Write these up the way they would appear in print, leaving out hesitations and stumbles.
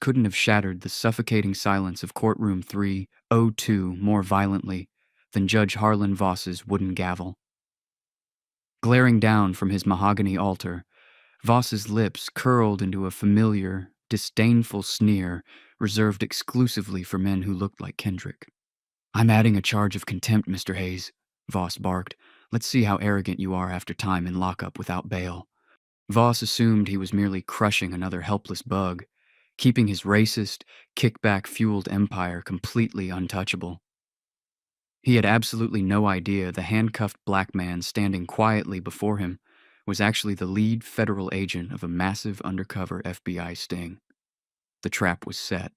couldn't have shattered the suffocating silence of courtroom 302 more violently than Judge Harlan Voss's wooden gavel. Glaring down from his mahogany altar, Voss's lips curled into a familiar, disdainful sneer reserved exclusively for men who looked like Kendrick. "I'm adding a charge of contempt, Mr. Hayes," Voss barked. "Let's see how arrogant you are after time in lockup without bail." Voss assumed he was merely crushing another helpless bug, keeping his racist, kickback-fueled empire completely untouchable. He had absolutely no idea the handcuffed black man standing quietly before him was actually the lead federal agent of a massive undercover FBI sting. The trap was set.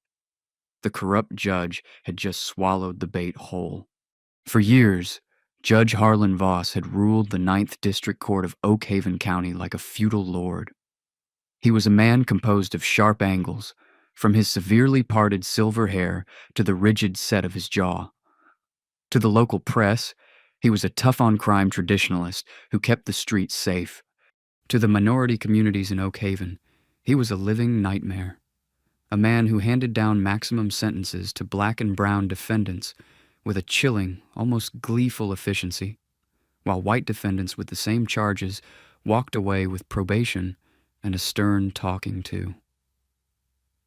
The corrupt judge had just swallowed the bait whole. For years, Judge Harlan Voss had ruled the Ninth District Court of Oak Haven County like a feudal lord. He was a man composed of sharp angles, from his severely parted silver hair to the rigid set of his jaw. To the local press, he was a tough-on-crime traditionalist who kept the streets safe. To the minority communities in Oak Haven, he was a living nightmare. A man who handed down maximum sentences to black and brown defendants with a chilling, almost gleeful efficiency, while white defendants with the same charges walked away with probation and a stern talking to.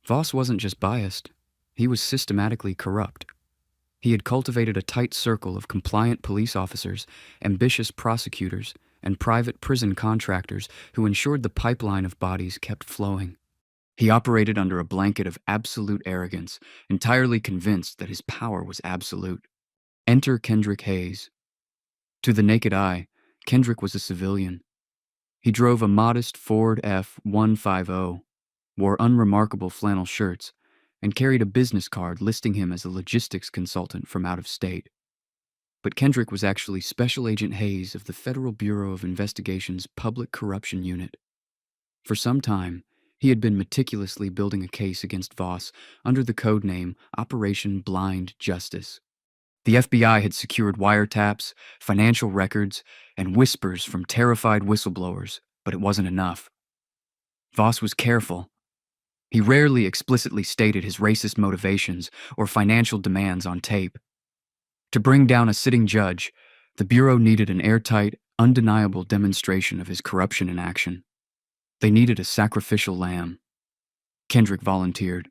Voss wasn't just biased, he was systematically corrupt. He had cultivated a tight circle of compliant police officers, ambitious prosecutors, and private prison contractors who ensured the pipeline of bodies kept flowing. He operated under a blanket of absolute arrogance, entirely convinced that his power was absolute. Enter Kendrick Hayes. To the naked eye, Kendrick was a civilian. He drove a modest Ford F-150, wore unremarkable flannel shirts, and carried a business card listing him as a logistics consultant from out of state. But Kendrick was actually Special Agent Hayes of the Federal Bureau of Investigation's Public Corruption Unit. For some time, he had been meticulously building a case against Voss under the code name Operation Blind Justice. The FBI had secured wiretaps, financial records, and whispers from terrified whistleblowers, but it wasn't enough. Voss was careful. He rarely explicitly stated his racist motivations or financial demands on tape. To bring down a sitting judge, the Bureau needed an airtight, undeniable demonstration of his corruption in action. They needed a sacrificial lamb. Kendrick volunteered.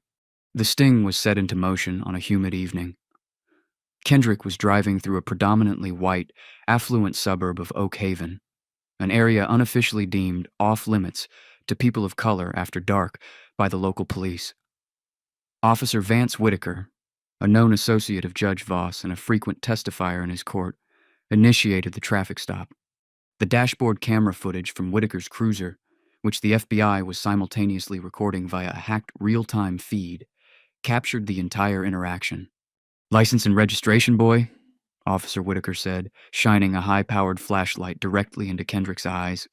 The sting was set into motion on a humid evening. Kendrick was driving through a predominantly white, affluent suburb of Oak Haven, an area unofficially deemed off-limits to people of color after dark by the local police. Officer Vance Whitaker, a known associate of Judge Voss and a frequent testifier in his court, initiated the traffic stop. The dashboard camera footage from Whitaker's cruiser, which the FBI was simultaneously recording via a hacked real-time feed, captured the entire interaction. "License and registration, boy," Officer Whitaker said, shining a high-powered flashlight directly into Kendrick's eyes.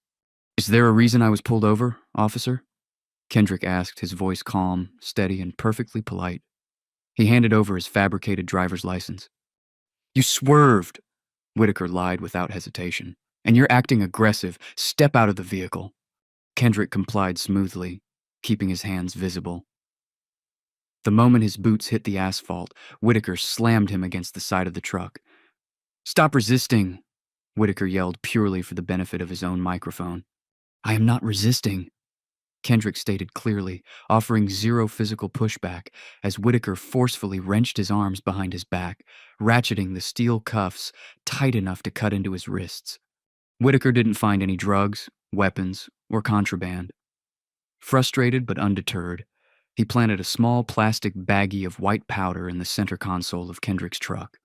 "Is there a reason I was pulled over, officer?" Kendrick asked, his voice calm, steady, and perfectly polite. He handed over his fabricated driver's license. "You swerved," Whitaker lied without hesitation. "And you're acting aggressive. Step out of the vehicle." Kendrick complied smoothly, keeping his hands visible. The moment his boots hit the asphalt, Whitaker slammed him against the side of the truck. "Stop resisting," Whitaker yelled purely for the benefit of his own microphone. "I am not resisting," Kendrick stated clearly, offering zero physical pushback as Whitaker forcefully wrenched his arms behind his back, ratcheting the steel cuffs tight enough to cut into his wrists. Whitaker didn't find any drugs, weapons, or contraband. Frustrated but undeterred, he planted a small plastic baggie of white powder in the center console of Kendrick's truck.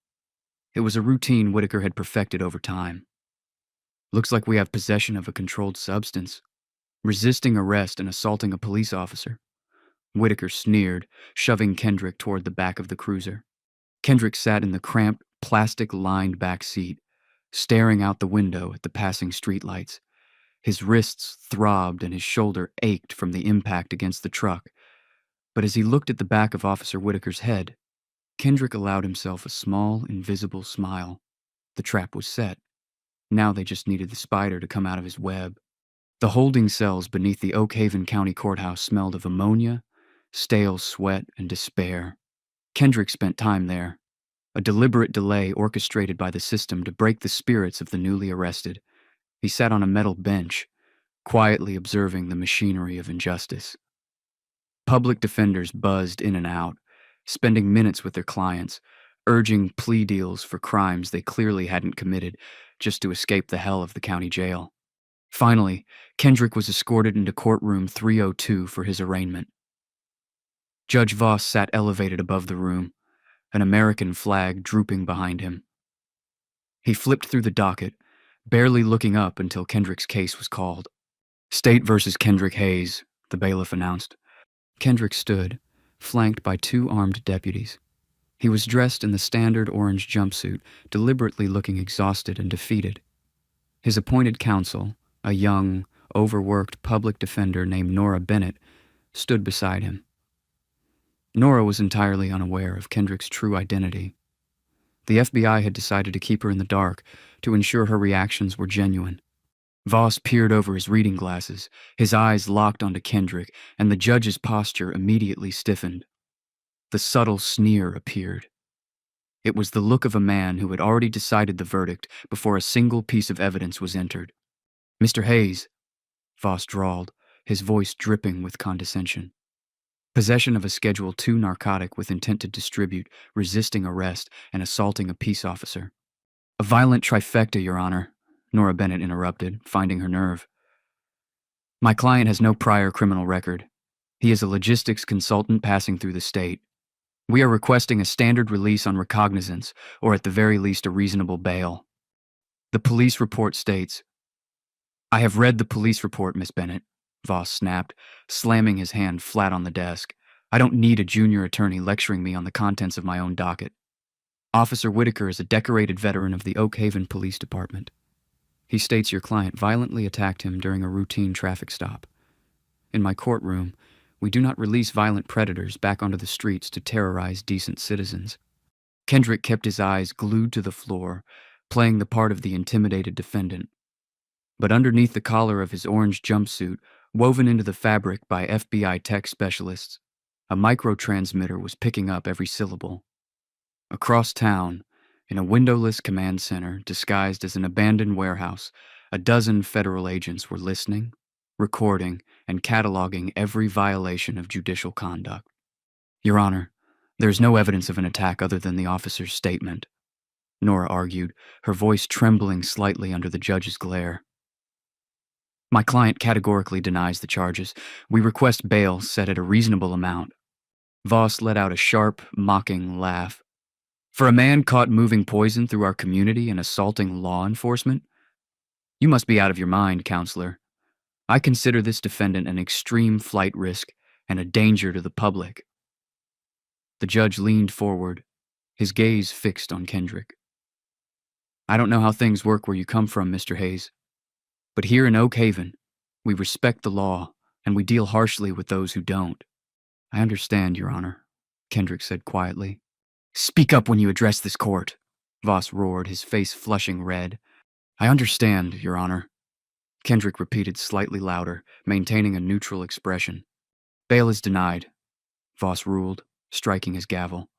It was a routine Whitaker had perfected over time. "Looks like we have possession of a controlled substance. Resisting arrest and assaulting a police officer," Whitaker sneered, shoving Kendrick toward the back of the cruiser. Kendrick sat in the cramped, plastic-lined back seat, staring out the window at the passing streetlights. His wrists throbbed and his shoulder ached from the impact against the truck. But as he looked at the back of Officer Whitaker's head, Kendrick allowed himself a small, invisible smile. The trap was set. Now they just needed the spider to come out of his web. The holding cells beneath the Oak Haven County Courthouse smelled of ammonia, stale sweat and despair. Kendrick spent time there, a deliberate delay orchestrated by the system to break the spirits of the newly arrested. He sat on a metal bench, quietly observing the machinery of injustice. Public defenders buzzed in and out, spending minutes with their clients, urging plea deals for crimes they clearly hadn't committed just to escape the hell of the county jail. Finally, Kendrick was escorted into courtroom 302 for his arraignment. Judge Voss sat elevated above the room, an American flag drooping behind him. He flipped through the docket, barely looking up until Kendrick's case was called. State versus Kendrick Hayes, the bailiff announced. Kendrick stood, flanked by 2 armed deputies. He was dressed in the standard orange jumpsuit, deliberately looking exhausted and defeated. His appointed counsel, a young, overworked public defender named Nora Bennett, stood beside him. Nora was entirely unaware of Kendrick's true identity. The FBI had decided to keep her in the dark to ensure her reactions were genuine. Voss peered over his reading glasses, his eyes locked onto Kendrick, and the judge's posture immediately stiffened. The subtle sneer appeared. It was the look of a man who had already decided the verdict before a single piece of evidence was entered. "Mr. Hayes," Voss drawled, his voice dripping with condescension. "Possession of a Schedule II narcotic with intent to distribute, resisting arrest, and assaulting a peace officer." "A violent trifecta, Your Honor," Nora Bennett interrupted, finding her nerve. "My client has no prior criminal record. He is a logistics consultant passing through the state. We are requesting a standard release on recognizance, or at the very least a reasonable bail. The police report states—" "I have read the police report, Miss Bennett," Voss snapped, slamming his hand flat on the desk. "I don't need a junior attorney lecturing me on the contents of my own docket. Officer Whitaker is a decorated veteran of the Oak Haven Police Department. He states your client violently attacked him during a routine traffic stop. In my courtroom, we do not release violent predators back onto the streets to terrorize decent citizens." Kendrick kept his eyes glued to the floor, playing the part of the intimidated defendant. But underneath the collar of his orange jumpsuit, woven into the fabric by FBI tech specialists, a microtransmitter was picking up every syllable. Across town, in a windowless command center disguised as an abandoned warehouse, a dozen federal agents were listening, recording, and cataloging every violation of judicial conduct. "Your Honor, there is no evidence of an attack other than the officer's statement," Nora argued, her voice trembling slightly under the judge's glare. "My client categorically denies the charges. We request bail set at a reasonable amount." Voss let out a sharp, mocking laugh. "For a man caught moving poison through our community and assaulting law enforcement? You must be out of your mind, counselor. I consider this defendant an extreme flight risk and a danger to the public." The judge leaned forward, his gaze fixed on Kendrick. "I don't know how things work where you come from, Mr. Hayes, but here in Oak Haven, we respect the law and we deal harshly with those who don't." "I understand, Your Honor," Kendrick said quietly. "Speak up when you address this court," Voss roared, his face flushing red. "I understand, Your Honor," Kendrick repeated slightly louder, maintaining a neutral expression. "Bail is denied," Voss ruled, striking his gavel.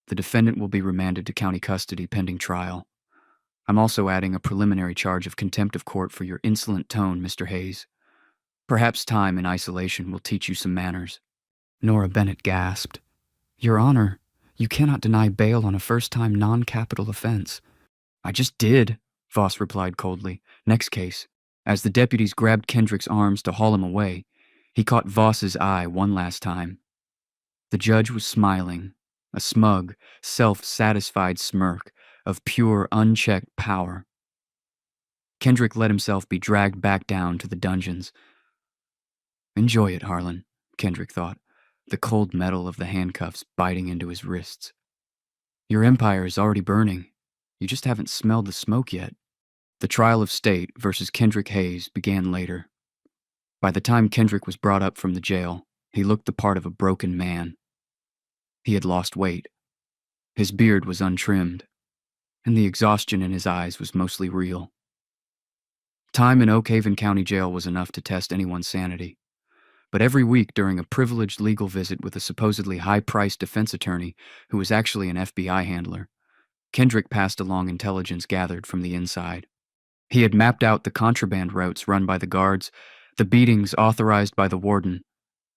"The defendant will be remanded to county custody pending trial. I'm also adding a preliminary charge of contempt of court for your insolent tone, Mr. Hayes. Perhaps time in isolation will teach you some manners." Nora Bennett gasped. "Your Honor, you cannot deny bail on a first-time non-capital offense." "I just did," Voss replied coldly. "Next case." As the deputies grabbed Kendrick's arms to haul him away, he caught Voss's eye one last time. The judge was smiling, a smug, self-satisfied smirk of pure, unchecked power. Kendrick let himself be dragged back down to the dungeons. "Enjoy it, Harlan," Kendrick thought, the cold metal of the handcuffs biting into his wrists. "Your empire is already burning. You just haven't smelled the smoke yet." The trial of state versus Kendrick Hayes began later. By the time Kendrick was brought up from the jail, he looked the part of a broken man. He had lost weight. His beard was untrimmed, and the exhaustion in his eyes was mostly real. Time in Oak Haven County Jail was enough to test anyone's sanity. But every week during a privileged legal visit with a supposedly high-priced defense attorney who was actually an FBI handler, Kendrick passed along intelligence gathered from the inside. He had mapped out the contraband routes run by the guards, the beatings authorized by the warden,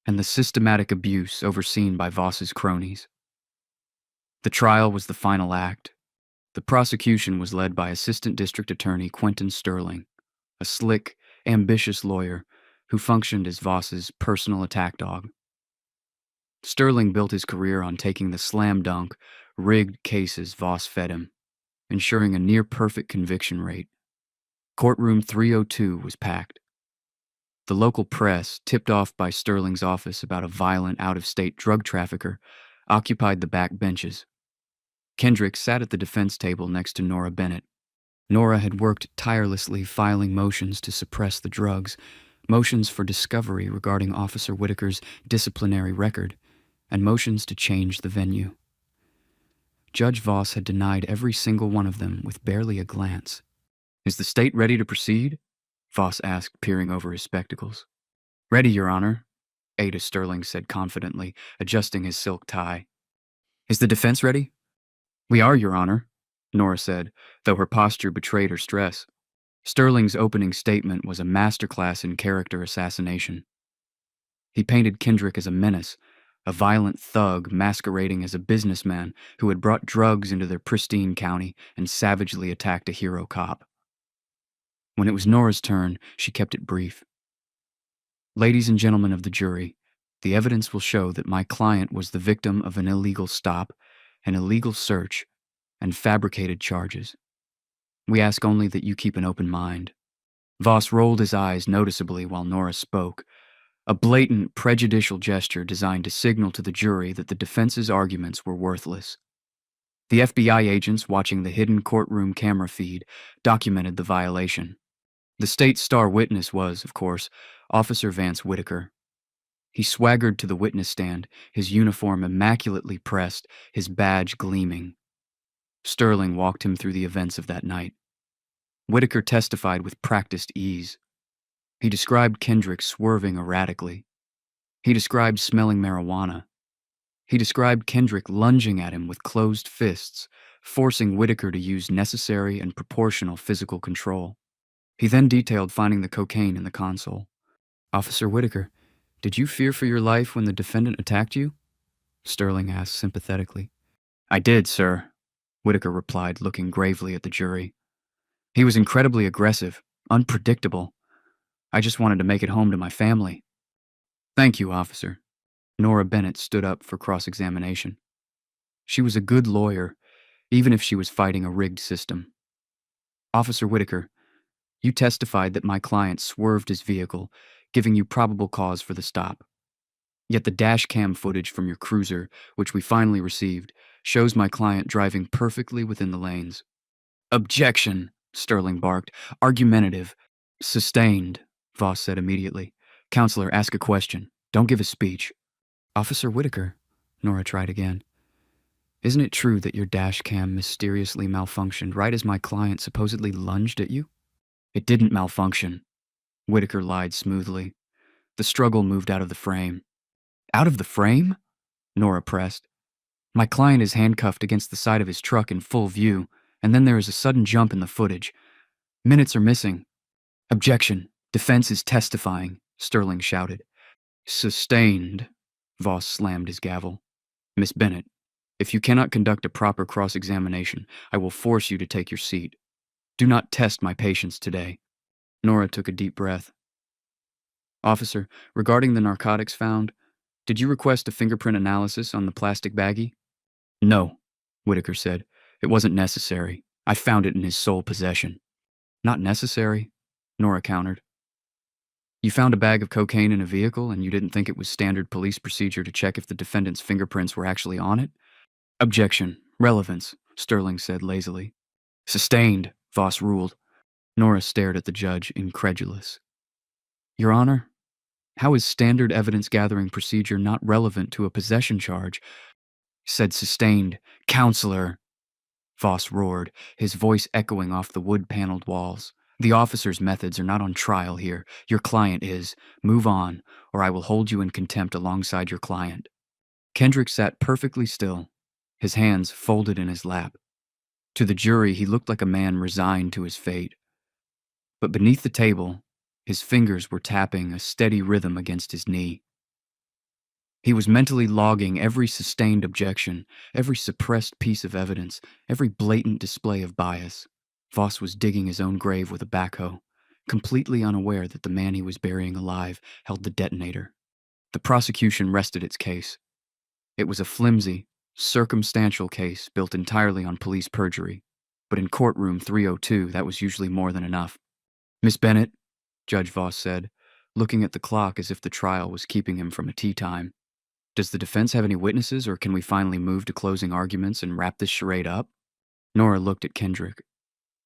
and the systematic abuse overseen by Voss's cronies. The trial was the final act. The prosecution was led by Assistant District Attorney Quentin Sterling, a slick, ambitious lawyer who functioned as Voss's personal attack dog. Sterling built his career on taking the slam-dunk, rigged cases Voss fed him, ensuring a near-perfect conviction rate. Courtroom 302 was packed. The local press, tipped off by Sterling's office about a violent out-of-state drug trafficker, occupied the back benches. Kendrick sat at the defense table next to Nora Bennett. Nora had worked tirelessly filing motions to suppress the drugs, motions for discovery regarding Officer Whitaker's disciplinary record, and motions to change the venue. Judge Voss had denied every single one of them with barely a glance. "Is the state ready to proceed?" Voss asked, peering over his spectacles. "Ready, Your Honor," Ada Sterling said confidently, adjusting his silk tie. "Is the defense ready?" "We are, Your Honor," Nora said, though her posture betrayed her stress. Sterling's opening statement was a masterclass in character assassination. He painted Kendrick as a menace, a violent thug masquerading as a businessman who had brought drugs into their pristine county and savagely attacked a hero cop. When it was Nora's turn, she kept it brief. "Ladies and gentlemen of the jury, the evidence will show that my client was the victim of an illegal stop, an illegal search, and fabricated charges. We ask only that you keep an open mind." Voss rolled his eyes noticeably while Nora spoke, a blatant, prejudicial gesture designed to signal to the jury that the defense's arguments were worthless. The FBI agents watching the hidden courtroom camera feed documented the violation. The state's star witness was, of course, Officer Vance Whitaker. He swaggered to the witness stand, his uniform immaculately pressed, his badge gleaming. Sterling walked him through the events of that night. Whitaker testified with practiced ease. He described Kendrick swerving erratically. He described smelling marijuana. He described Kendrick lunging at him with closed fists, forcing Whitaker to use necessary and proportional physical control. He then detailed finding the cocaine in the console. "Officer Whitaker, did you fear for your life when the defendant attacked you?" Sterling asked sympathetically. "I did, sir," Whitaker replied, looking gravely at the jury. "He was incredibly aggressive, unpredictable. I just wanted to make it home to my family." "Thank you, officer." Nora Bennett stood up for cross-examination. She was a good lawyer, even if she was fighting a rigged system. "Officer Whitaker, you testified that my client swerved his vehicle, giving you probable cause for the stop. Yet the dash cam footage from your cruiser, which we finally received, shows my client driving perfectly within the lanes." "Objection," Sterling barked. "Argumentative." "Sustained," Voss said immediately. "Counselor, ask a question. Don't give a speech." "Officer Whitaker," Nora tried again. "Isn't it true that your dash cam mysteriously malfunctioned right as my client supposedly lunged at you?" "It didn't malfunction," Whitaker lied smoothly. The struggle moved out of the frame. "Out of the frame?" Nora pressed. "My client is handcuffed against the side of his truck in full view, and then there is a sudden jump in the footage. Minutes are missing." "Objection. Defense is testifying," Sterling shouted. "Sustained," Voss slammed his gavel. "Miss Bennett, if you cannot conduct a proper cross-examination, I will force you to take your seat. Do not test my patience today." Nora took a deep breath. "Officer, regarding the narcotics found, did you request a fingerprint analysis on the plastic baggie?" "No," Whitaker said. "It wasn't necessary. I found it in his sole possession." "Not necessary?" Nora countered. "You found a bag of cocaine in a vehicle and you didn't think it was standard police procedure to check if the defendant's fingerprints were actually on it?" "Objection. Relevance," Sterling said lazily. "Sustained," Voss ruled. Nora stared at the judge, incredulous. "Your Honor, how is standard evidence-gathering procedure not relevant to a possession charge?" Said sustained. "Counselor!" Voss roared, his voice echoing off the wood-paneled walls. The officer's methods are not on trial here. Your client is. Move on, or I will hold you in contempt alongside your client. Kendrick sat perfectly still, his hands folded in his lap. To the jury, he looked like a man resigned to his fate. But beneath the table, his fingers were tapping a steady rhythm against his knee. He was mentally logging every sustained objection, every suppressed piece of evidence, every blatant display of bias. Voss was digging his own grave with a backhoe, completely unaware that the man he was burying alive held the detonator. The prosecution rested its case. It was a flimsy, circumstantial case built entirely on police perjury, but in courtroom 302 that was usually more than enough. "Miss Bennett," Judge Voss said, looking at the clock as if the trial was keeping him from a tea time. "Does the defense have any witnesses, or can we finally move to closing arguments and wrap this charade up?" Nora looked at Kendrick.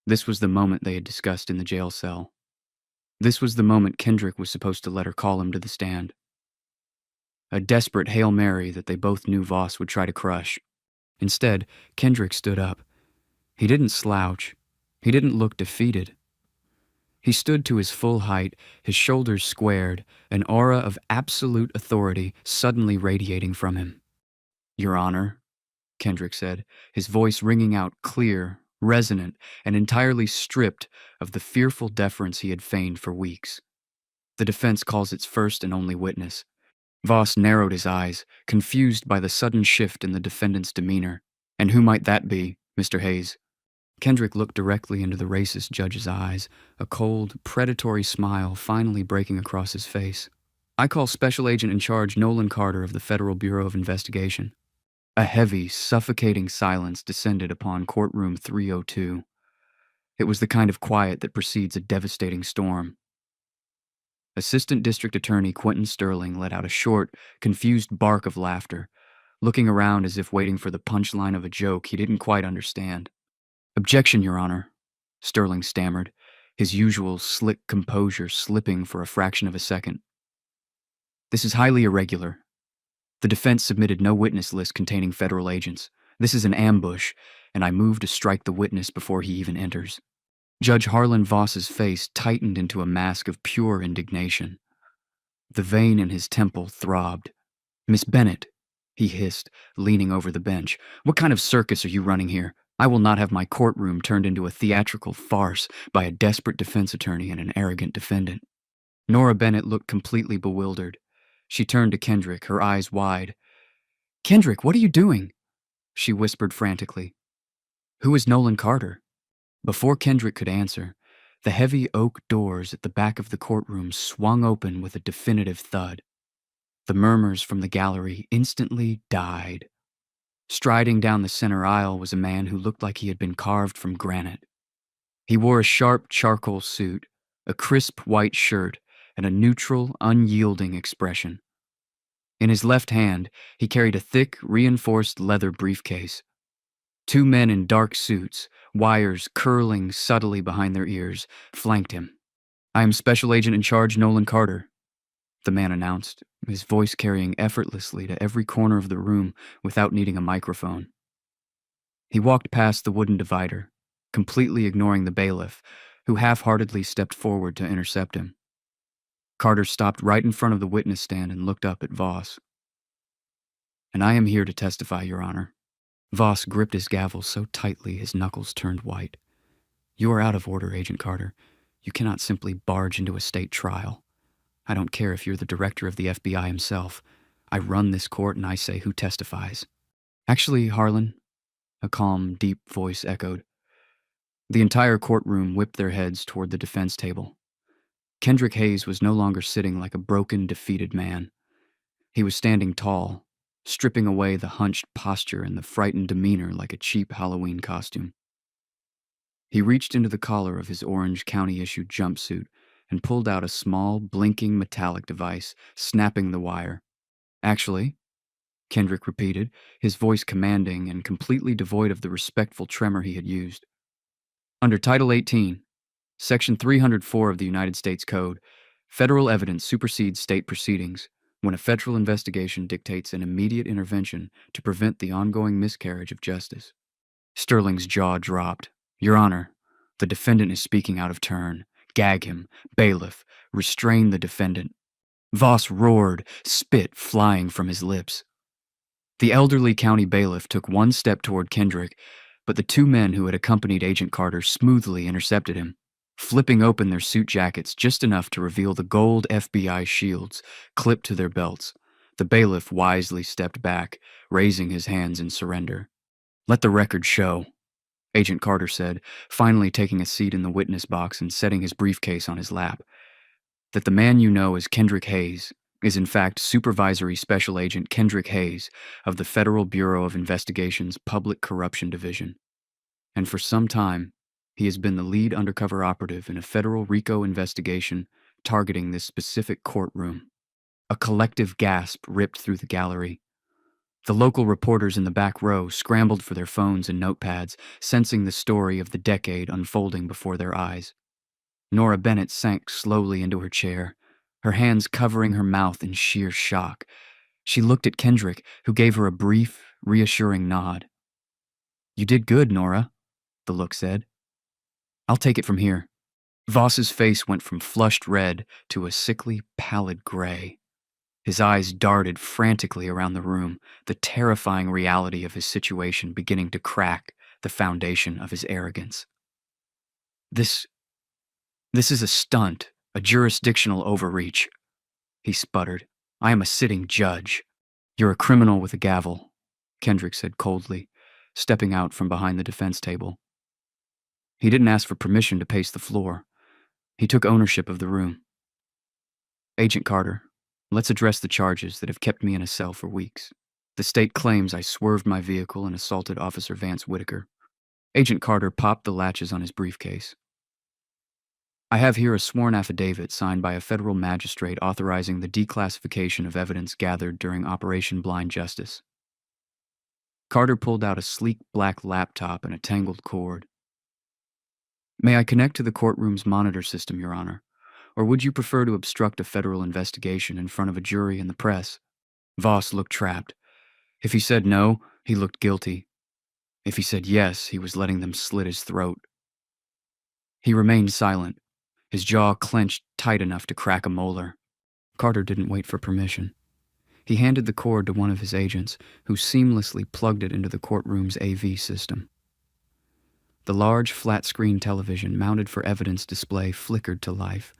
This was the moment they had discussed in the jail cell. This was the moment Kendrick was supposed to let her call him to the stand. A desperate Hail Mary that they both knew Voss would try to crush. Instead, Kendrick stood up. He didn't slouch. He didn't look defeated. He stood to his full height, his shoulders squared, an aura of absolute authority suddenly radiating from him. "Your Honor," Kendrick said, his voice ringing out clear, resonant, and entirely stripped of the fearful deference he had feigned for weeks. "The defense calls its first and only witness." Voss narrowed his eyes, confused by the sudden shift in the defendant's demeanor. "And who might that be, Mr. Hayes?" Kendrick looked directly into the racist judge's eyes, a cold, predatory smile finally breaking across his face. "I call Special Agent in Charge Nolan Carter of the Federal Bureau of Investigation." A heavy, suffocating silence descended upon courtroom 302. It was the kind of quiet that precedes a devastating storm. Assistant District Attorney Quentin Sterling let out a short, confused bark of laughter, looking around as if waiting for the punchline of a joke he didn't quite understand. "Objection, Your Honor," Sterling stammered, his usual slick composure slipping for a fraction of a second. "This is highly irregular. The defense submitted no witness list containing federal agents. This is an ambush, and I move to strike the witness before he even enters." Judge Harlan Voss's face tightened into a mask of pure indignation. The vein in his temple throbbed. "Miss Bennett," he hissed, leaning over the bench, "what kind of circus are you running here? I will not have my courtroom turned into a theatrical farce by a desperate defense attorney and an arrogant defendant." Nora Bennett looked completely bewildered. She turned to Kendrick, her eyes wide. "Kendrick, what are you doing?" she whispered frantically. "Who is Nolan Carter?" Before Kendrick could answer, the heavy oak doors at the back of the courtroom swung open with a definitive thud. The murmurs from the gallery instantly died. Striding down the center aisle was a man who looked like he had been carved from granite. He wore a sharp charcoal suit, a crisp white shirt, and a neutral, unyielding expression. In his left hand, he carried a thick, reinforced leather briefcase. Two men in dark suits, wires curling subtly behind their ears, flanked him. "I am Special Agent in Charge Nolan Carter," the man announced, his voice carrying effortlessly to every corner of the room without needing a microphone. He walked past the wooden divider, completely ignoring the bailiff, who half-heartedly stepped forward to intercept him. Carter stopped right in front of the witness stand and looked up at Voss. "And I am here to testify, Your Honor." Voss gripped his gavel so tightly his knuckles turned white. "You are out of order, Agent Carter. You cannot simply barge into a state trial. I don't care if you're the director of the FBI himself. I run this court and I say who testifies." "Actually, Harlan," a calm, deep voice echoed. The entire courtroom whipped their heads toward the defense table. Kendrick Hayes was no longer sitting like a broken, defeated man. He was standing tall, stripping away the hunched posture and the frightened demeanor like a cheap Halloween costume. He reached into the collar of his orange county-issued jumpsuit and pulled out a small, blinking metallic device, snapping the wire. "Actually," Kendrick repeated, his voice commanding and completely devoid of the respectful tremor he had used. "Under Title 18, Section 304 of the United States Code, federal evidence supersedes state proceedings when a federal investigation dictates an immediate intervention to prevent the ongoing miscarriage of justice." Sterling's jaw dropped. "Your Honor, The defendant is speaking out of turn. Gag him. Bailiff. Restrain the defendant. Voss roared, spit flying from his lips. The elderly county bailiff took one step toward Kendrick, but the two men who had accompanied Agent Carter smoothly intercepted him, flipping open their suit jackets just enough to reveal the gold FBI shields clipped to their belts. The bailiff wisely stepped back, raising his hands in surrender. "Let the record show," Agent Carter said, finally taking a seat in the witness box and setting his briefcase on his lap, "that the man you know as Kendrick Hayes is in fact Supervisory Special Agent Kendrick Hayes of the Federal Bureau of Investigation's Public Corruption Division. And for some time, he has been the lead undercover operative in a federal RICO investigation targeting this specific courtroom." A collective gasp ripped through the gallery. The local reporters in the back row scrambled for their phones and notepads, sensing the story of the decade unfolding before their eyes. Nora Bennett sank slowly into her chair, her hands covering her mouth in sheer shock. She looked at Kendrick, who gave her a brief, reassuring nod. "You did good, Nora," the look said. "I'll take it from here." Voss's face went from flushed red to a sickly, pallid gray. His eyes darted frantically around the room, the terrifying reality of his situation beginning to crack the foundation of his arrogance. This is a stunt, a jurisdictional overreach," he sputtered. "I am a sitting judge." "You're a criminal with a gavel," Kendrick said coldly, stepping out from behind the defense table. He didn't ask for permission to pace the floor. He took ownership of the room. "Agent Carter, let's address the charges that have kept me in a cell for weeks. The state claims I swerved my vehicle and assaulted Officer Vance Whitaker." Agent Carter popped the latches on his briefcase. "I have here a sworn affidavit signed by a federal magistrate authorizing the declassification of evidence gathered during Operation Blind Justice." Carter pulled out a sleek black laptop and a tangled cord. "May I connect to the courtroom's monitor system, Your Honor? Or would you prefer to obstruct a federal investigation in front of a jury and the press?" Voss looked trapped. If he said no, he looked guilty. If he said yes, he was letting them slit his throat. He remained silent, his jaw clenched tight enough to crack a molar. Carter didn't wait for permission. He handed the cord to one of his agents, who seamlessly plugged it into the courtroom's AV system. The large, flat-screen television mounted for evidence display flickered to life.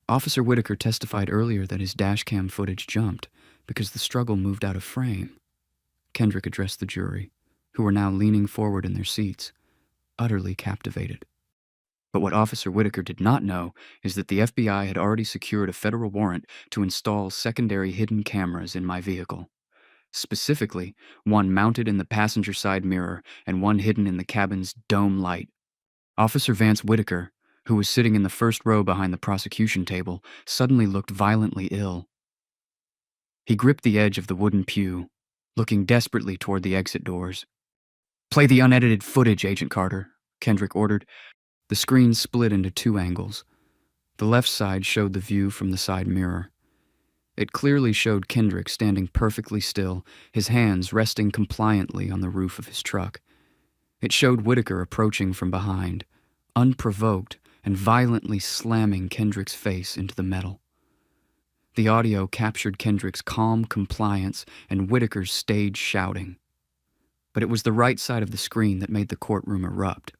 Officer Whitaker testified earlier that his dashcam footage jumped because the struggle moved out of frame. Kendrick addressed the jury, who were now leaning forward in their seats, utterly captivated. But what Officer Whitaker did not know is that the FBI had already secured a federal warrant to install secondary hidden cameras in my vehicle. Specifically, one mounted in the passenger side mirror and one hidden in the cabin's dome light. Officer Vance Whitaker, who was sitting in the first row behind the prosecution table, suddenly looked violently ill. He gripped the edge of the wooden pew, looking desperately toward the exit doors. "Play the unedited footage, Agent Carter," Kendrick ordered. The screen split into two angles. The left side showed the view from the side mirror. It clearly showed Kendrick standing perfectly still, his hands resting compliantly on the roof of his truck. It showed Whitaker approaching from behind, unprovoked and violently slamming Kendrick's face into the metal. The audio captured Kendrick's calm compliance and Whitaker's stage shouting. But it was the right side of the screen that made the courtroom erupt.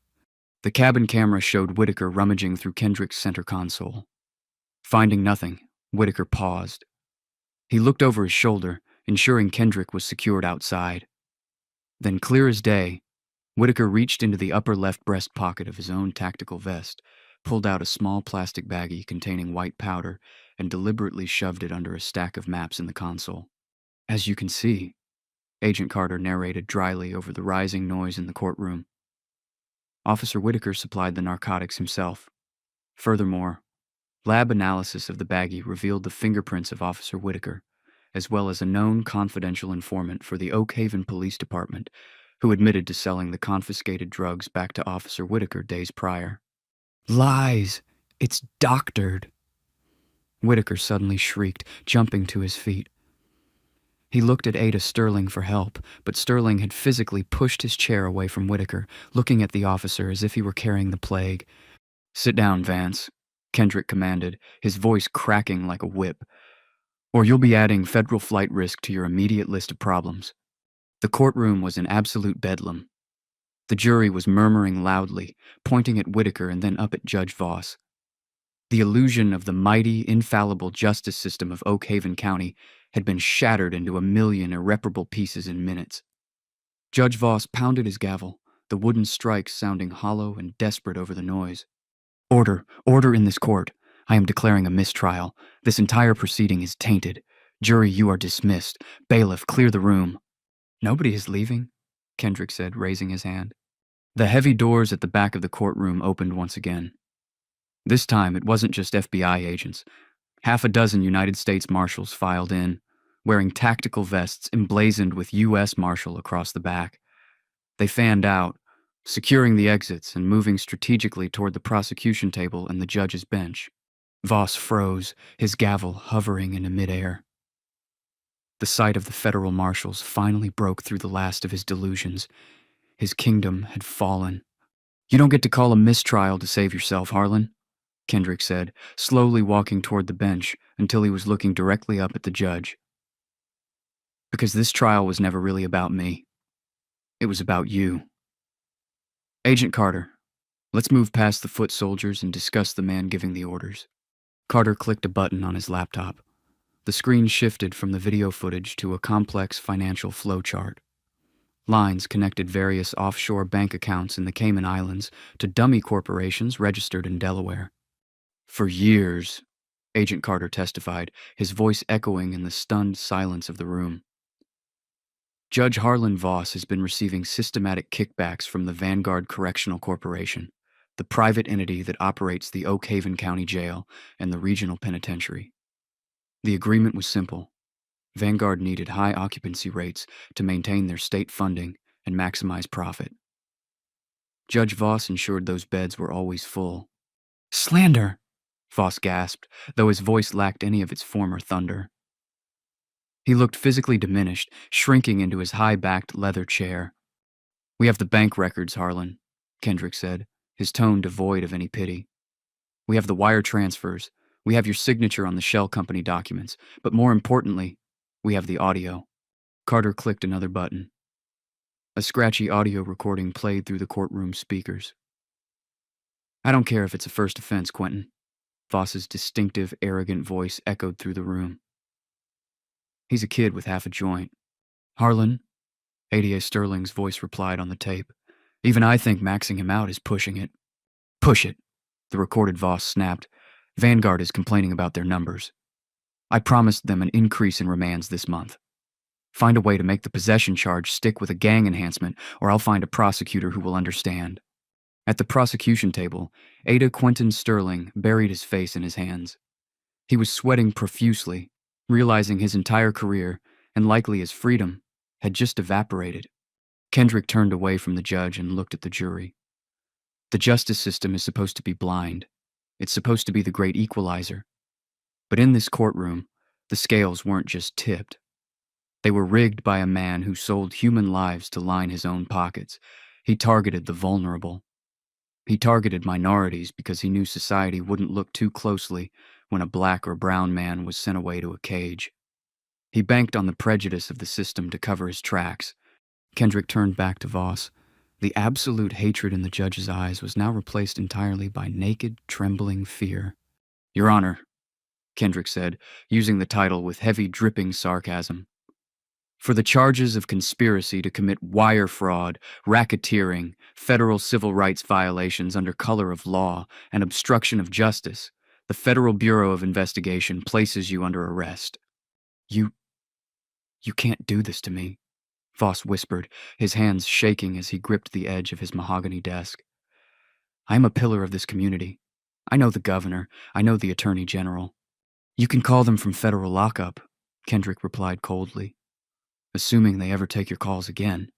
The cabin camera showed Whitaker rummaging through Kendrick's center console. Finding nothing, Whitaker paused. He looked over his shoulder, ensuring Kendrick was secured outside. Then, clear as day, Whitaker reached into the upper left breast pocket of his own tactical vest, pulled out a small plastic baggie containing white powder, and deliberately shoved it under a stack of maps in the console. "As you can see," Agent Carter narrated dryly over the rising noise in the courtroom, "Officer Whitaker supplied the narcotics himself. Furthermore, lab analysis of the baggie revealed the fingerprints of Officer Whitaker, as well as a known confidential informant for the Oak Haven Police Department, who admitted to selling the confiscated drugs back to Officer Whitaker days prior." "Lies! It's doctored!" Whitaker suddenly shrieked, jumping to his feet. He looked at Ada Sterling for help, but Sterling had physically pushed his chair away from Whitaker, looking at the officer as if he were carrying the plague. "Sit down, Vance," Kendrick commanded, his voice cracking like a whip. "Or you'll be adding federal flight risk to your immediate list of problems." The courtroom was in absolute bedlam. The jury was murmuring loudly, pointing at Whitaker and then up at Judge Voss. The illusion of the mighty, infallible justice system of Oak Haven County had been shattered into a million irreparable pieces in minutes. Judge Voss pounded his gavel, the wooden strikes sounding hollow and desperate over the noise. "Order, order in this court. I am declaring a mistrial. This entire proceeding is tainted. Jury, you are dismissed. Bailiff, clear the room." "Nobody is leaving," Kendrick said, raising his hand. The heavy doors at the back of the courtroom opened once again. This time, it wasn't just FBI agents. Half a dozen United States Marshals filed in, wearing tactical vests emblazoned with U.S. Marshal across the back. They fanned out, securing the exits and moving strategically toward the prosecution table and the judge's bench. Voss froze, his gavel hovering in midair. The sight of the federal marshals finally broke through the last of his delusions. His kingdom had fallen. "You don't get to call a mistrial to save yourself, Harlan," Kendrick said, slowly walking toward the bench until he was looking directly up at the judge. "Because this trial was never really about me. It was about you. Agent Carter, let's move past the foot soldiers and discuss the man giving the orders." Carter clicked a button on his laptop. The screen shifted from the video footage to a complex financial flowchart. Lines connected various offshore bank accounts in the Cayman Islands to dummy corporations registered in Delaware. "For years," Agent Carter testified, his voice echoing in the stunned silence of the room. "Judge Harlan Voss has been receiving systematic kickbacks from the Vanguard Correctional Corporation, the private entity that operates the Oak Haven County Jail and the regional penitentiary. The agreement was simple. Vanguard needed high occupancy rates to maintain their state funding and maximize profit. Judge Voss ensured those beds were always full." "Slander!" Voss gasped, though his voice lacked any of its former thunder. He looked physically diminished, shrinking into his high-backed leather chair. "We have the bank records, Harlan," Kendrick said, his tone devoid of any pity. "We have the wire transfers. We have your signature on the shell company documents. But more importantly, we have the audio." Carter clicked another button. A scratchy audio recording played through the courtroom speakers. "I don't care if it's a first offense, Quentin." Voss's distinctive, arrogant voice echoed through the room. "He's a kid with half a joint." "Harlan," ADA Sterling's voice replied on the tape, "even I think maxing him out is pushing it." "Push it," the recorded Voss snapped. "Vanguard is complaining about their numbers. I promised them an increase in remands this month. Find a way to make the possession charge stick with a gang enhancement, or I'll find a prosecutor who will understand." At the prosecution table, Ada Quentin Sterling buried his face in his hands. He was sweating profusely, realizing his entire career, and likely his freedom, had just evaporated. Kendrick turned away from the judge and looked at the jury. The justice system is supposed to be blind. It's supposed to be the great equalizer. But in this courtroom, the scales weren't just tipped. They were rigged by a man who sold human lives to line his own pockets. He targeted the vulnerable. He targeted minorities because he knew society wouldn't look too closely when a black or brown man was sent away to a cage. He banked on the prejudice of the system to cover his tracks. Kendrick turned back to Voss. The absolute hatred in the judge's eyes was now replaced entirely by naked, trembling fear. "Your Honor," Kendrick said, using the title with heavy, dripping sarcasm. "For the charges of conspiracy to commit wire fraud, racketeering, federal civil rights violations under color of law, and obstruction of justice, the Federal Bureau of Investigation places you under arrest." You can't do this to me," Voss whispered, his hands shaking as he gripped the edge of his mahogany desk. "I am a pillar of this community. I know the governor. I know the attorney general." "You can call them from federal lockup," Kendrick replied coldly. "Assuming they ever take your calls again."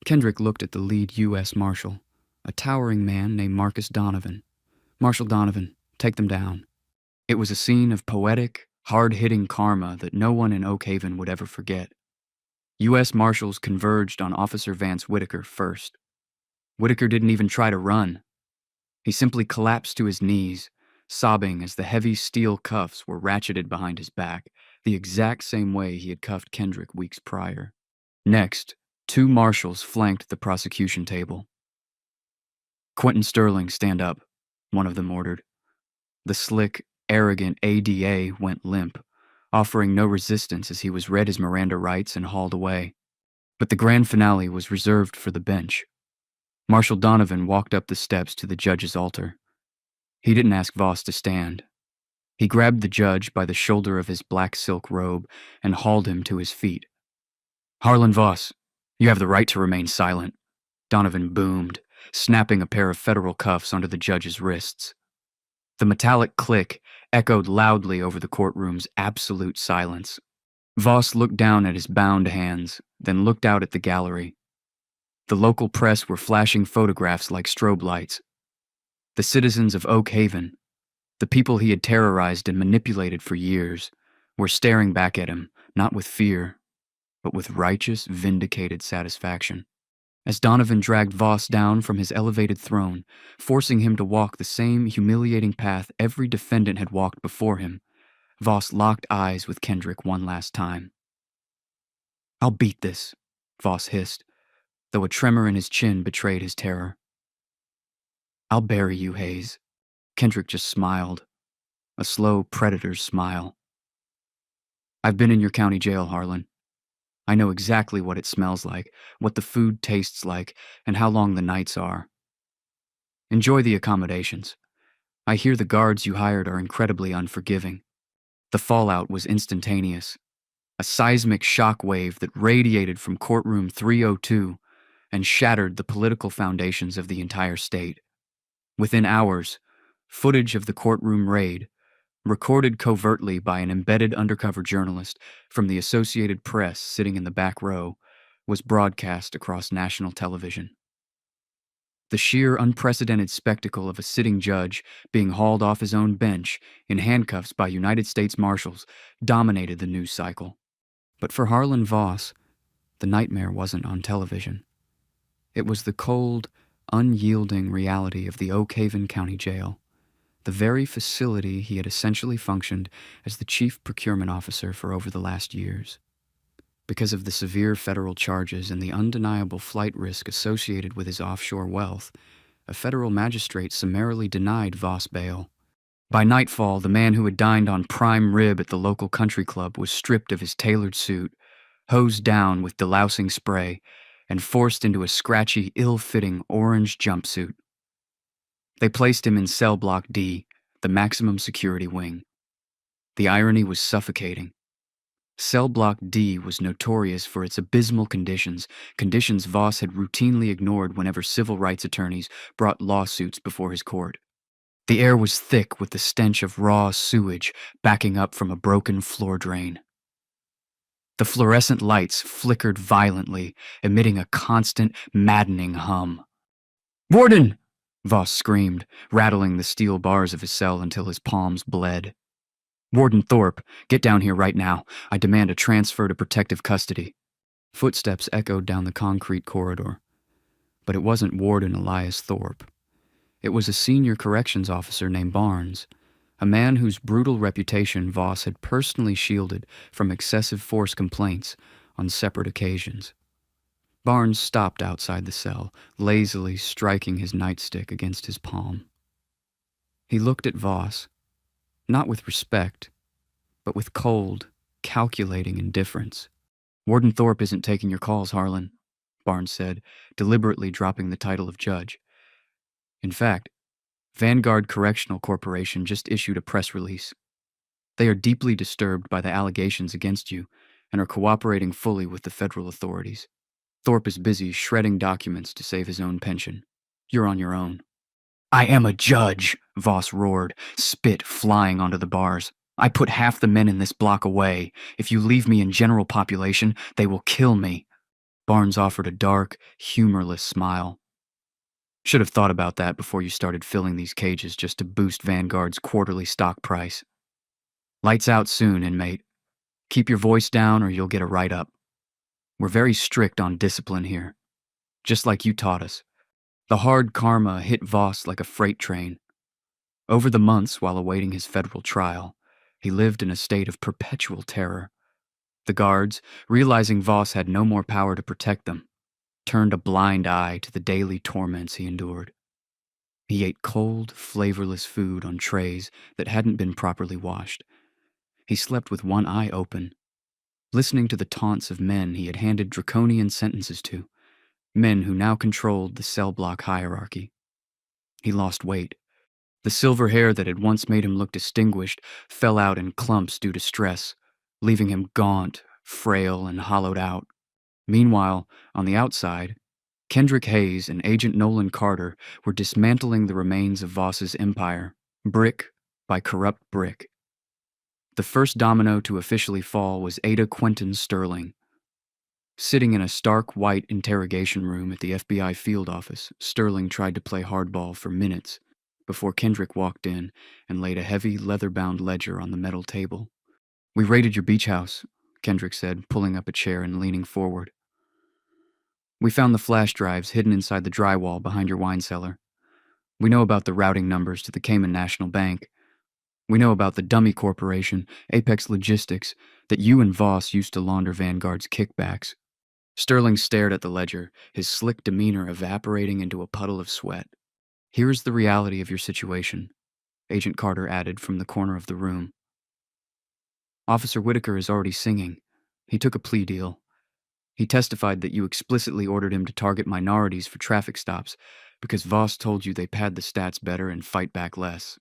Kendrick looked at the lead U.S. Marshal, a towering man named Marcus Donovan. "Marshal Donovan, take them down." It was a scene of poetic, hard-hitting karma that no one in Oak Haven would ever forget. U.S. Marshals converged on Officer Vance Whitaker first. Whitaker didn't even try to run. He simply collapsed to his knees, sobbing as the heavy steel cuffs were ratcheted behind his back, the exact same way he had cuffed Kendrick weeks prior. Next, two marshals flanked the prosecution table. "Quentin Sterling, stand up," one of them ordered. The slick, arrogant ADA went limp, offering no resistance as he was read his Miranda rights and hauled away. But the grand finale was reserved for the bench. Marshal Donovan walked up the steps to the judge's altar. He didn't ask Voss to stand. He grabbed the judge by the shoulder of his black silk robe and hauled him to his feet. "Harlan Voss, you have the right to remain silent," Donovan boomed, snapping a pair of federal cuffs onto the judge's wrists. The metallic click echoed loudly over the courtroom's absolute silence. Voss looked down at his bound hands, then looked out at the gallery. The local press were flashing photographs like strobe lights. The citizens of Oak Haven, the people he had terrorized and manipulated for years, were staring back at him, not with fear, but with righteous, vindicated satisfaction. As Donovan dragged Voss down from his elevated throne, forcing him to walk the same humiliating path every defendant had walked before him, Voss locked eyes with Kendrick one last time. "I'll beat this," Voss hissed, though a tremor in his chin betrayed his terror. "I'll bury you, Hayes." Kendrick just smiled, a slow predator's smile. "I've been in your county jail, Harlan. I know exactly what it smells like, what the food tastes like, and how long the nights are. Enjoy the accommodations. I hear the guards you hired are incredibly unforgiving." The fallout was instantaneous, a seismic shock wave that radiated from courtroom 302 and shattered the political foundations of the entire state. Within hours, footage of the courtroom raid, recorded covertly by an embedded undercover journalist from the Associated Press sitting in the back row, was broadcast across national television. The sheer unprecedented spectacle of a sitting judge being hauled off his own bench in handcuffs by United States Marshals dominated the news cycle. But for Harlan Voss, the nightmare wasn't on television. It was the cold, unyielding reality of the Oak Haven County Jail, the very facility he had essentially functioned as the chief procurement officer for over the last years. Because of the severe federal charges and the undeniable flight risk associated with his offshore wealth, a federal magistrate summarily denied Voss bail. By nightfall, the man who had dined on prime rib at the local country club was stripped of his tailored suit, hosed down with delousing spray, and forced into a scratchy, ill-fitting orange jumpsuit. They placed him in cell block D, the maximum security wing. The irony was suffocating. Cell block D was notorious for its abysmal conditions Voss had routinely ignored whenever civil rights attorneys brought lawsuits before his court. The air was thick with the stench of raw sewage backing up from a broken floor drain. The fluorescent lights flickered violently, emitting a constant, maddening hum. "Warden!" Voss screamed, rattling the steel bars of his cell until his palms bled. "Warden Thorpe, get down here right now. I demand a transfer to protective custody." Footsteps echoed down the concrete corridor. But it wasn't Warden Elias Thorpe. It was a senior corrections officer named Barnes, a man whose brutal reputation Voss had personally shielded from excessive force complaints on separate occasions. Barnes stopped outside the cell, lazily striking his nightstick against his palm. He looked at Voss, not with respect, but with cold, calculating indifference. "Warden Thorpe isn't taking your calls, Harlan," Barnes said, deliberately dropping the title of judge. "In fact, Vanguard Correctional Corporation just issued a press release. They are deeply disturbed by the allegations against you and are cooperating fully with the federal authorities. Thorpe is busy shredding documents to save his own pension. You're on your own." "I am a judge," Voss roared, spit flying onto the bars. "I put half the men in this block away. If you leave me in general population, they will kill me." Barnes offered a dark, humorless smile. "Should have thought about that before you started filling these cages just to boost Vanguard's quarterly stock price. Lights out soon, inmate. Keep your voice down or you'll get a write-up." We're very strict on discipline here, just like you taught us. The hard karma hit Voss like a freight train. Over the months while awaiting his federal trial, he lived in a state of perpetual terror. The guards, realizing Voss had no more power to protect them, turned a blind eye to the daily torments he endured. He ate cold, flavorless food on trays that hadn't been properly washed. He slept with one eye open, listening to the taunts of men he had handed draconian sentences to, men who now controlled the cell block hierarchy. He lost weight. The silver hair that had once made him look distinguished fell out in clumps due to stress, leaving him gaunt, frail, and hollowed out. Meanwhile, on the outside, Kendrick Hayes and Agent Nolan Carter were dismantling the remains of Voss's empire, brick by corrupt brick. The first domino to officially fall was Ada Quentin Sterling. Sitting in a stark white interrogation room at the FBI field office, Sterling tried to play hardball for minutes before Kendrick walked in and laid a heavy, leather-bound ledger on the metal table. "We raided your beach house," Kendrick said, pulling up a chair and leaning forward. "We found the flash drives hidden inside the drywall behind your wine cellar. We know about the routing numbers to the Cayman National Bank. We know about the dummy corporation, Apex Logistics, that you and Voss used to launder Vanguard's kickbacks." Sterling stared at the ledger, his slick demeanor evaporating into a puddle of sweat. "Here's the reality of your situation," Agent Carter added from the corner of the room. "Officer Whitaker is already singing. He took a plea deal. He testified that you explicitly ordered him to target minorities for traffic stops because Voss told you they pad the stats better and fight back less.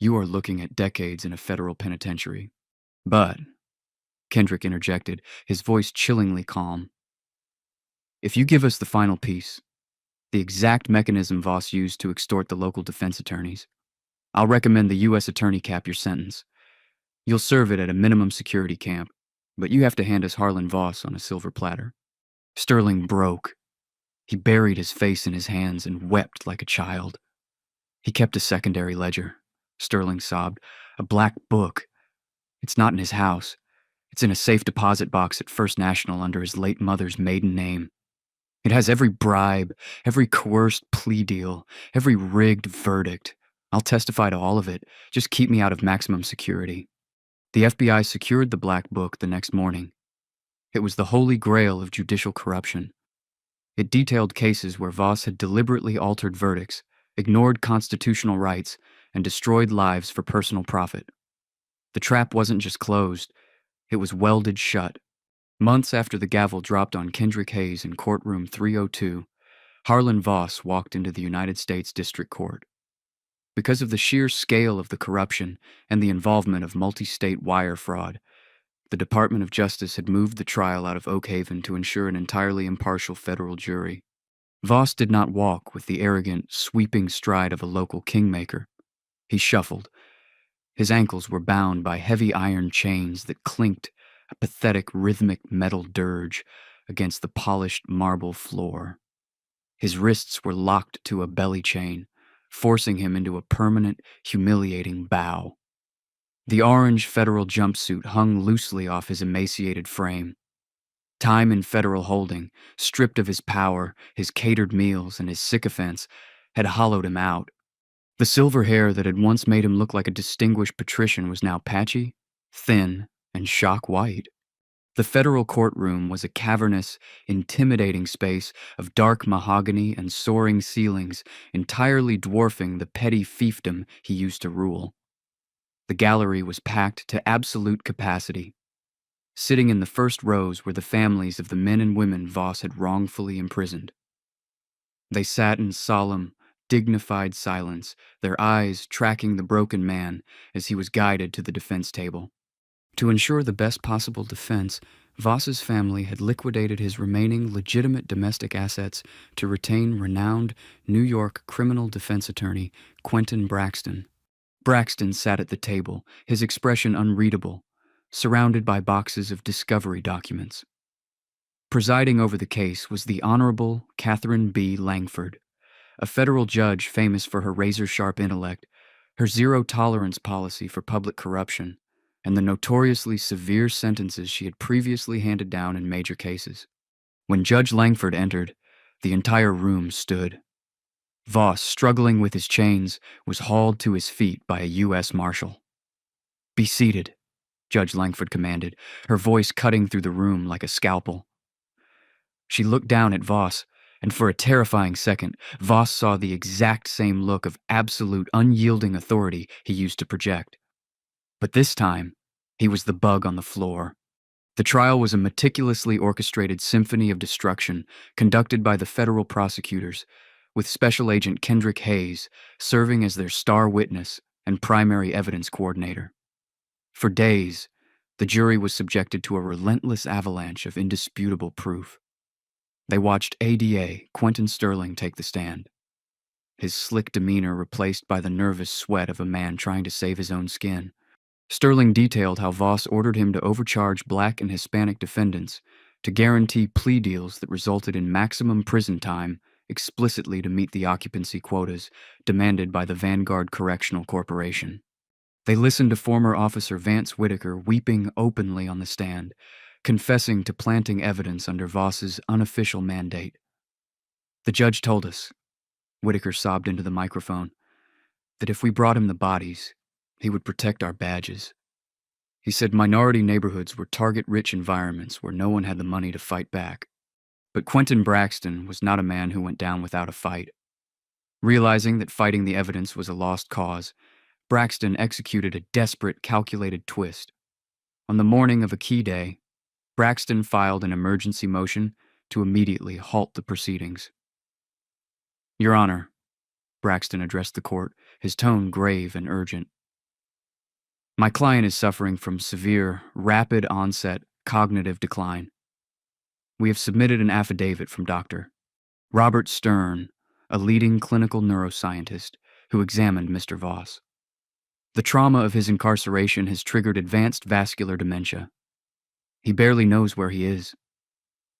You are looking at decades in a federal penitentiary. But," Kendrick interjected, his voice chillingly calm, "if you give us the final piece, the exact mechanism Voss used to extort the local defense attorneys, I'll recommend the U.S. attorney cap your sentence. You'll serve it at a minimum security camp, but you have to hand us Harlan Voss on a silver platter." Sterling broke. He buried his face in his hands and wept like a child. "He kept a secondary ledger," Sterling sobbed. "A black book. It's not in his house. It's in a safe deposit box at First National under his late mother's maiden name. It has every bribe, every coerced plea deal, every rigged verdict. I'll testify to all of it. Just keep me out of maximum security." The FBI secured the black book the next morning. It was the holy grail of judicial corruption. It detailed cases where Voss had deliberately altered verdicts, ignored constitutional rights, and destroyed lives for personal profit. The trap wasn't just closed, it was welded shut. Months after the gavel dropped on Kendrick Hayes in courtroom 302, Harlan Voss walked into the United States District Court. Because of the sheer scale of the corruption and the involvement of multi-state wire fraud, the Department of Justice had moved the trial out of Oak Haven to ensure an entirely impartial federal jury. Voss did not walk with the arrogant, sweeping stride of a local kingmaker. He shuffled. His ankles were bound by heavy iron chains that clinked, a pathetic rhythmic metal dirge, against the polished marble floor. His wrists were locked to a belly chain, forcing him into a permanent, humiliating bow. The orange federal jumpsuit hung loosely off his emaciated frame. Time in federal holding, stripped of his power, his catered meals, and his sycophants, had hollowed him out. The silver hair that had once made him look like a distinguished patrician was now patchy, thin, and shock white. The federal courtroom was a cavernous, intimidating space of dark mahogany and soaring ceilings, entirely dwarfing the petty fiefdom he used to rule. The gallery was packed to absolute capacity. Sitting in the first rows were the families of the men and women Voss had wrongfully imprisoned. They sat in solemn, dignified silence, their eyes tracking the broken man as he was guided to the defense table. To ensure the best possible defense, Voss's family had liquidated his remaining legitimate domestic assets to retain renowned New York criminal defense attorney Quentin Braxton. Braxton sat at the table, his expression unreadable, surrounded by boxes of discovery documents. Presiding over the case was the Honorable Catherine B. Langford, a federal judge famous for her razor-sharp intellect, her zero-tolerance policy for public corruption, and the notoriously severe sentences she had previously handed down in major cases. When Judge Langford entered, the entire room stood. Voss, struggling with his chains, was hauled to his feet by a U.S. Marshal. "Be seated," Judge Langford commanded, her voice cutting through the room like a scalpel. She looked down at Voss, and for a terrifying second, Voss saw the exact same look of absolute, unyielding authority he used to project. But this time, he was the bug on the floor. The trial was a meticulously orchestrated symphony of destruction conducted by the federal prosecutors, with Special Agent Kendrick Hayes serving as their star witness and primary evidence coordinator. For days, the jury was subjected to a relentless avalanche of indisputable proof. They watched ADA Quentin Sterling take the stand, his slick demeanor replaced by the nervous sweat of a man trying to save his own skin. Sterling detailed how Voss ordered him to overcharge Black and Hispanic defendants to guarantee plea deals that resulted in maximum prison time explicitly to meet the occupancy quotas demanded by the Vanguard Correctional Corporation. They listened to former Officer Vance Whitaker weeping openly on the stand, confessing to planting evidence under Voss's unofficial mandate. "The judge told us," Whitaker sobbed into the microphone, "that if we brought him the bodies, he would protect our badges. He said minority neighborhoods were target-rich environments where no one had the money to fight back. But Quentin Braxton was not a man who went down without a fight. Realizing that fighting the evidence was a lost cause, Braxton executed a desperate, calculated twist. On the morning of a key day, Braxton filed an emergency motion to immediately halt the proceedings. "Your Honor," Braxton addressed the court, his tone grave and urgent. "My client is suffering from severe, rapid-onset cognitive decline. We have submitted an affidavit from Dr. Robert Stern, a leading clinical neuroscientist who examined Mr. Voss. The trauma of his incarceration has triggered advanced vascular dementia. He barely knows where he is.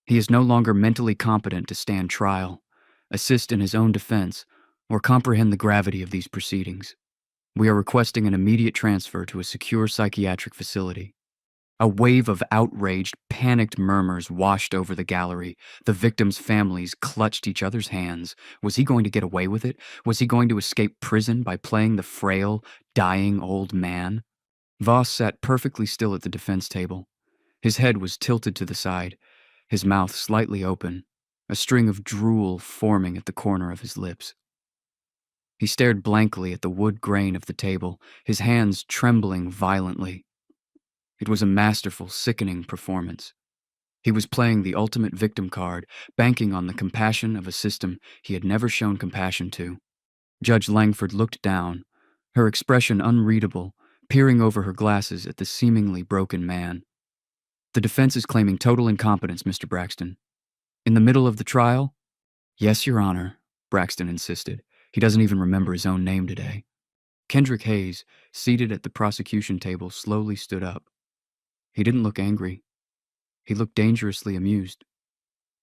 He is no longer mentally competent to stand trial, assist in his own defense, or comprehend the gravity of these proceedings. We are requesting an immediate transfer to a secure psychiatric facility." A wave of outraged, panicked murmurs washed over the gallery. The victims' families clutched each other's hands. Was he going to get away with it? Was he going to escape prison by playing the frail, dying old man? Voss sat perfectly still at the defense table. His head was tilted to the side, his mouth slightly open, a string of drool forming at the corner of his lips. He stared blankly at the wood grain of the table, his hands trembling violently. It was a masterful, sickening performance. He was playing the ultimate victim card, banking on the compassion of a system he had never shown compassion to. Judge Langford looked down, her expression unreadable, peering over her glasses at the seemingly broken man. "The defense is claiming total incompetence, Mr. Braxton. In the middle of the trial?" "Yes, Your Honor," Braxton insisted. He doesn't even remember his own name today. Kendrick Hayes, seated at the prosecution table, slowly stood up. He didn't look angry. He looked dangerously amused.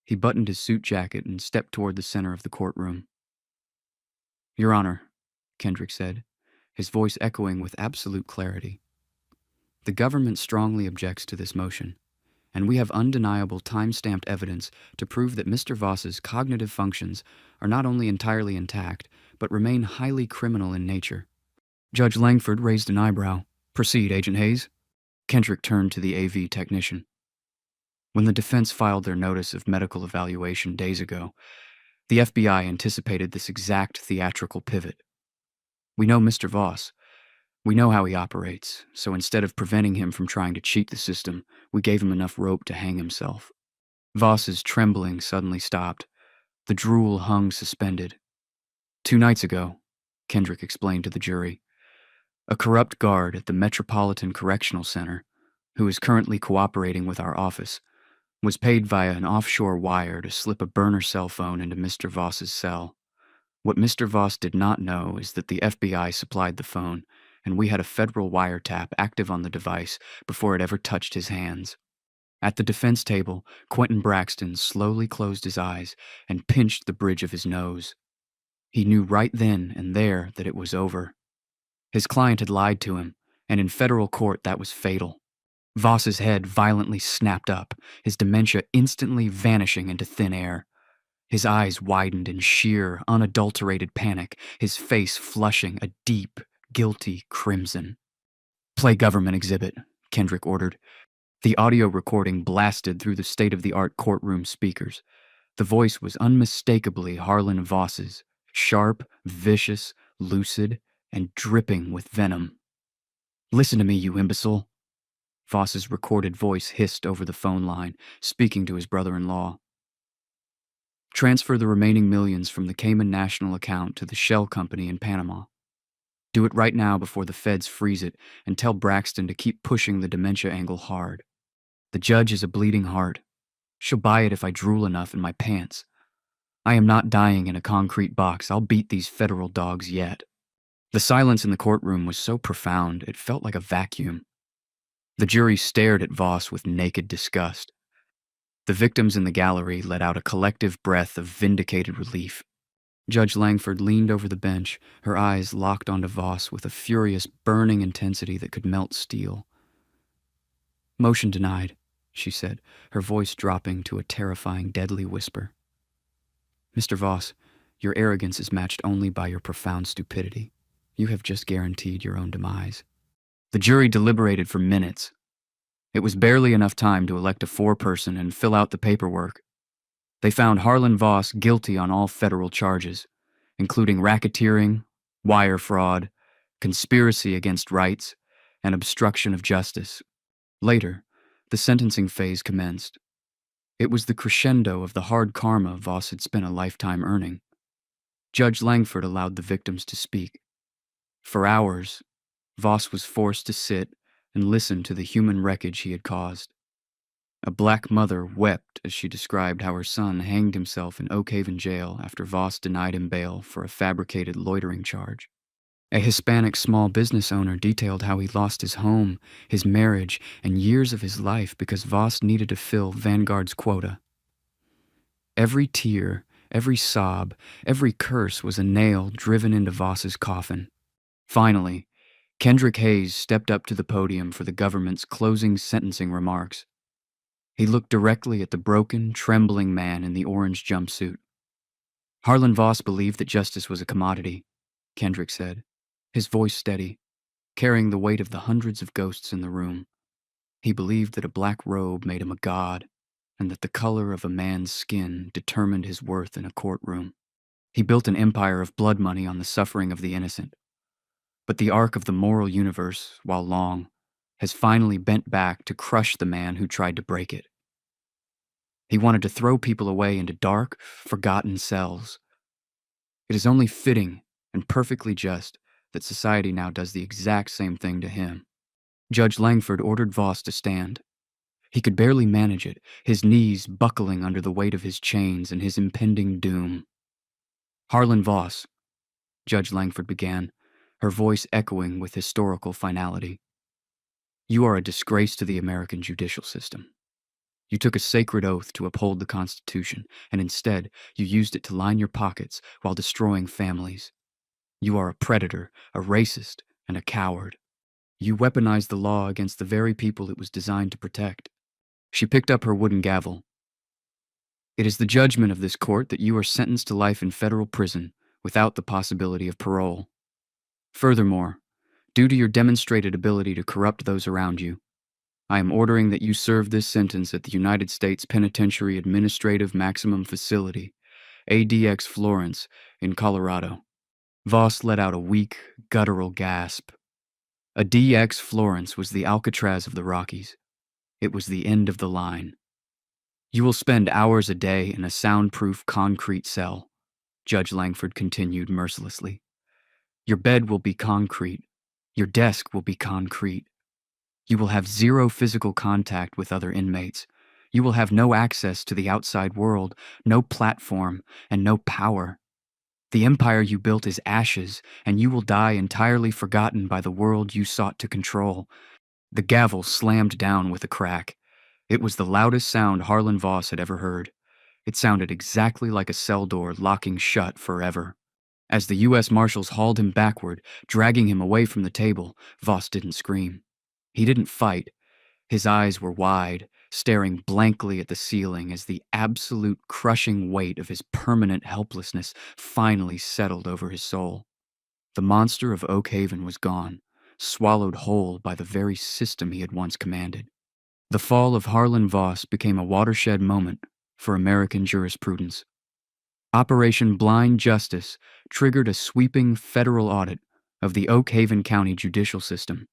He buttoned his suit jacket and stepped toward the center of the courtroom. "Your Honor," Kendrick said, his voice echoing with absolute clarity. "The government strongly objects to this motion, and we have undeniable time-stamped evidence to prove that Mr. Voss's cognitive functions are not only entirely intact, but remain highly criminal in nature." Judge Langford raised an eyebrow. "Proceed, Agent Hayes." Kendrick turned to the AV technician. "When the defense filed their notice of medical evaluation days ago, the FBI anticipated this exact theatrical pivot. We know Mr. Voss. We know how he operates, so instead of preventing him from trying to cheat the system, we gave him enough rope to hang himself." Voss's trembling suddenly stopped. The drool hung suspended. "2 nights ago," Kendrick explained to the jury, "a corrupt guard at the Metropolitan Correctional Center, who is currently cooperating with our office, was paid via an offshore wire to slip a burner cell phone into Mr. Voss's cell. What Mr. Voss did not know is that the FBI supplied the phone, and we had a federal wiretap active on the device before it ever touched his hands." At the defense table, Quentin Braxton slowly closed his eyes and pinched the bridge of his nose. He knew right then and there that it was over. His client had lied to him, and in federal court that was fatal. Voss's head violently snapped up, his dementia instantly vanishing into thin air. His eyes widened in sheer, unadulterated panic, his face flushing a deep, guilty crimson. "Play government exhibit," Kendrick ordered. The audio recording blasted through the state-of-the-art courtroom speakers. The voice was unmistakably Harlan Voss's, sharp, vicious, lucid, and dripping with venom. "Listen to me, you imbecile," Voss's recorded voice hissed over the phone line, speaking to his brother-in-law. "Transfer the remaining millions from the Cayman National account to the Shell Company in Panama. Do it right now before the feds freeze it, and tell Braxton to keep pushing the dementia angle hard. The judge is a bleeding heart. She'll buy it if I drool enough in my pants. I am not dying in a concrete box. I'll beat these federal dogs yet." The silence in the courtroom was so profound, it felt like a vacuum. The jury stared at Voss with naked disgust. The victims in the gallery let out a collective breath of vindicated relief. Judge Langford leaned over the bench, her eyes locked onto Voss with a furious, burning intensity that could melt steel. "Motion denied," she said, her voice dropping to a terrifying, deadly whisper. "Mr. Voss, your arrogance is matched only by your profound stupidity. You have just guaranteed your own demise." The jury deliberated for minutes. It was barely enough time to elect a foreperson and fill out the paperwork. They found Harlan Voss guilty on all federal charges, including racketeering, wire fraud, conspiracy against rights, and obstruction of justice. Later, the sentencing phase commenced. It was the crescendo of the hard karma Voss had spent a lifetime earning. Judge Langford allowed the victims to speak. For hours, Voss was forced to sit and listen to the human wreckage he had caused. A black mother wept as she described how her son hanged himself in Oak Haven jail after Voss denied him bail for a fabricated loitering charge. A Hispanic small business owner detailed how he lost his home, his marriage, and years of his life because Voss needed to fill Vanguard's quota. Every tear, every sob, every curse was a nail driven into Voss's coffin. Finally, Kendrick Hayes stepped up to the podium for the government's closing sentencing remarks. He looked directly at the broken, trembling man in the orange jumpsuit. "Harlan Voss believed that justice was a commodity," Kendrick said, his voice steady, carrying the weight of the hundreds of ghosts in the room. "He believed that a black robe made him a god, and that the color of a man's skin determined his worth in a courtroom. He built an empire of blood money on the suffering of the innocent. But the arc of the moral universe, while long, has finally bent back to crush the man who tried to break it. He wanted to throw people away into dark, forgotten cells. It is only fitting and perfectly just that society now does the exact same thing to him." Judge Langford ordered Voss to stand. He could barely manage it, his knees buckling under the weight of his chains and his impending doom. "Harlan Voss," Judge Langford began, her voice echoing with historical finality. "You are a disgrace to the American judicial system. You took a sacred oath to uphold the Constitution, and instead you used it to line your pockets while destroying families. You are a predator, a racist, and a coward. You weaponized the law against the very people it was designed to protect." She picked up her wooden gavel. "It is the judgment of this court that you are sentenced to life in federal prison without the possibility of parole. Furthermore, due to your demonstrated ability to corrupt those around you, I am ordering that you serve this sentence at the United States Penitentiary Administrative Maximum Facility, ADX Florence, in Colorado." Voss let out a weak, guttural gasp. A DX Florence was the Alcatraz of the Rockies. It was the end of the line. "You will spend hours a day in a soundproof concrete cell," Judge Langford continued mercilessly. "Your bed will be concrete. Your desk will be concrete. You will have zero physical contact with other inmates. You will have no access to the outside world, no platform, and no power. The empire you built is ashes, and you will die entirely forgotten by the world you sought to control." The gavel slammed down with a crack. It was the loudest sound Harlan Voss had ever heard. It sounded exactly like a cell door locking shut forever. As the U.S. Marshals hauled him backward, dragging him away from the table, Voss didn't scream. He didn't fight. His eyes were wide, staring blankly at the ceiling as the absolute crushing weight of his permanent helplessness finally settled over his soul. The monster of Oak Haven was gone, swallowed whole by the very system he had once commanded. The fall of Harlan Voss became a watershed moment for American jurisprudence. Operation Blind Justice triggered a sweeping federal audit of the Oak Haven County judicial system,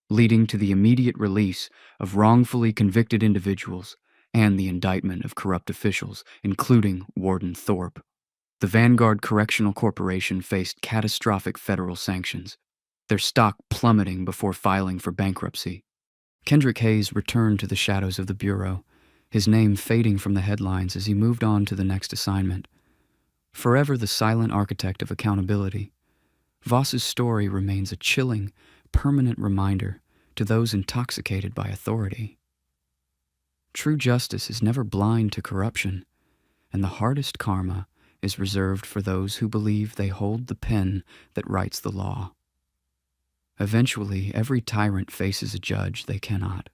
leading to the immediate release of wrongfully convicted individuals and the indictment of corrupt officials, including Warden Thorpe. The Vanguard Correctional Corporation faced catastrophic federal sanctions, their stock plummeting before filing for bankruptcy. Kendrick Hayes returned to the shadows of the Bureau, his name fading from the headlines as he moved on to the next assignment. Forever the silent architect of accountability, Voss's story remains a chilling, permanent reminder to those intoxicated by authority. True justice is never blind to corruption, and the hardest karma is reserved for those who believe they hold the pen that writes the law. Eventually, every tyrant faces a judge they cannot.